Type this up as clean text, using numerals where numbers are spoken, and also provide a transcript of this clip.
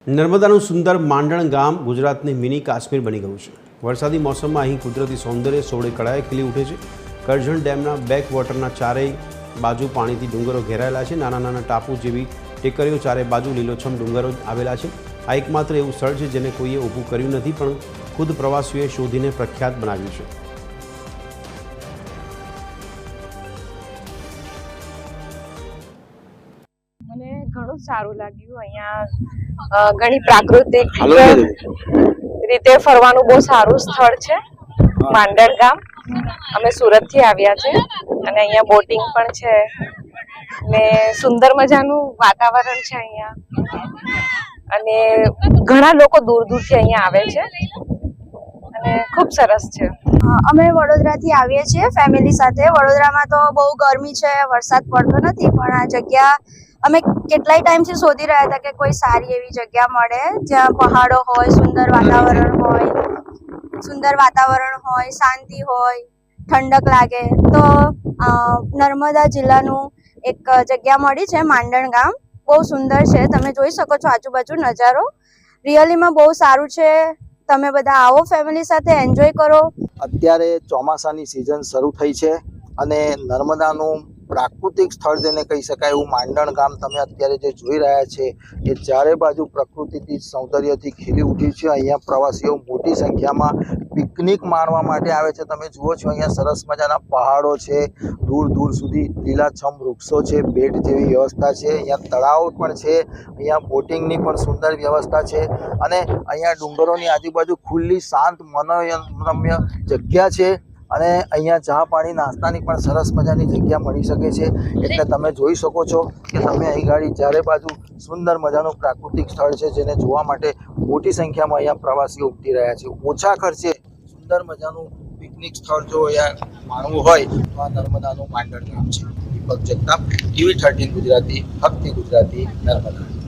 નર્મદાનું સુંદર માંડણ ગામ ગુજરાતની મિની કાશ્મીર બની ગયું છે। વરસાદી મોસમમાં અહીં કુદરતી સૌંદર્ય સોળે કળાએ ખીલી ઉઠે છે। કરજણ ડેમના બેક વોટરના ચારેય બાજુ પાણીથી ડુંગરો ઘેરાયેલા છે। નાના નાના ટાપુ જેવી ટેકરીઓ ચારે બાજુ લીલોછમ ડુંગરો આવેલા છે। આ એકમાત્ર એવું સ્થળ છે જેને કોઈએ ઊભું કર્યું નથી, પણ ખુદ પ્રવાસીઓએ શોધીને પ્રખ્યાત બનાવ્યું છે। મને ઘણું સારું લાગ્યું। અહીંયા ઘણી પ્રાકૃતિક રીતે ફરવાનું બહુ સારું સ્થળ છે માંડણ ગામ। અમે સુરત થી આવ્યા છે અને અહીંયા બોટિંગ પણ છે ને સુંદર મજાનું વાતાવરણ છે અહીંયા અને ઘણા લોકો દૂર દૂરથી અહીંયા આવે છે અને ખૂબ સરસ છે। અમે વડોદરાથી આવીએ છીએ ફેમિલી સાથે। વડોદરામાં તો બહુ ગરમી છે, વરસાદ પડતો નથી, પણ આ જગ્યા અમે કેટલાય ટાઈમથી શોધી રહ્યા હતા કે કોઈ સારી એવી જગ્યા મળે જ્યાં પહાડો હોય, સુંદર વાતાવરણ હોય, શાંતિ હોય, ઠંડક લાગે। તો નર્મદા જિલ્લાનું એક જગ્યા મળી છે માંડણ ગામ। બહુ સુંદર છે, તમે જોઈ શકો છો આજુબાજુ નજારો। રિયલીમાં બહુ સારું છે। તમે બધા આવો ફેમિલી સાથે, એન્જોય કરો। અત્યારે ચોમાસાની સિઝન શરૂ થઈ છે અને નર્મદાનું પ્રાકૃતિક સ્થળ જેને કહી શકાય એવું માંડણ ગામ તમે અત્યારે જે જોઈ રહ્યા છે એ ચારે બાજુ પ્રકૃતિથી સૌંદર્યથી ખીલી ઉઠ્યું છે। અહીંયા પ્રવાસીઓ મોટી સંખ્યામાં પિકનિક માણવા માટે આવે છે। તમે જુઓ છો અહીંયા સરસ મજાના પહાડો છે, દૂર દૂર સુધી લીલાછમ વૃક્ષો છે, બેટ જેવી વ્યવસ્થા છે, અહીંયા તળાવ પણ છે, અહીંયા બોટિંગની પણ સુંદર વ્યવસ્થા છે અને અહીંયા ડુંગરોની આજુબાજુ ખુલ્લી શાંત મનોરમ્ય જગ્યા છે અને અહીંયા ચા પાણી નાસ્તાની પણ સરસ મજાની જગ્યા મળી શકે છે। એટલે તમે જોઈ શકો છો કે તમે અહીં ગાડી ચારે બાજુ સુંદર મજાનું પ્રાકૃતિક સ્થળ છે જેને જોવા માટે મોટી સંખ્યામાં અહીંયા પ્રવાસીઓ ઉમટી રહ્યા છે। ઓછા ખર્ચે સુંદર મજાનું પિકનિક સ્થળ જો અહીંયા માણવું હોય તો આ નર્મદાનું માંડણ ગામ છે। દીપક જગતાપ, TV13 ગુજરાતી, હકથી ગુજરાતી, નર્મદા।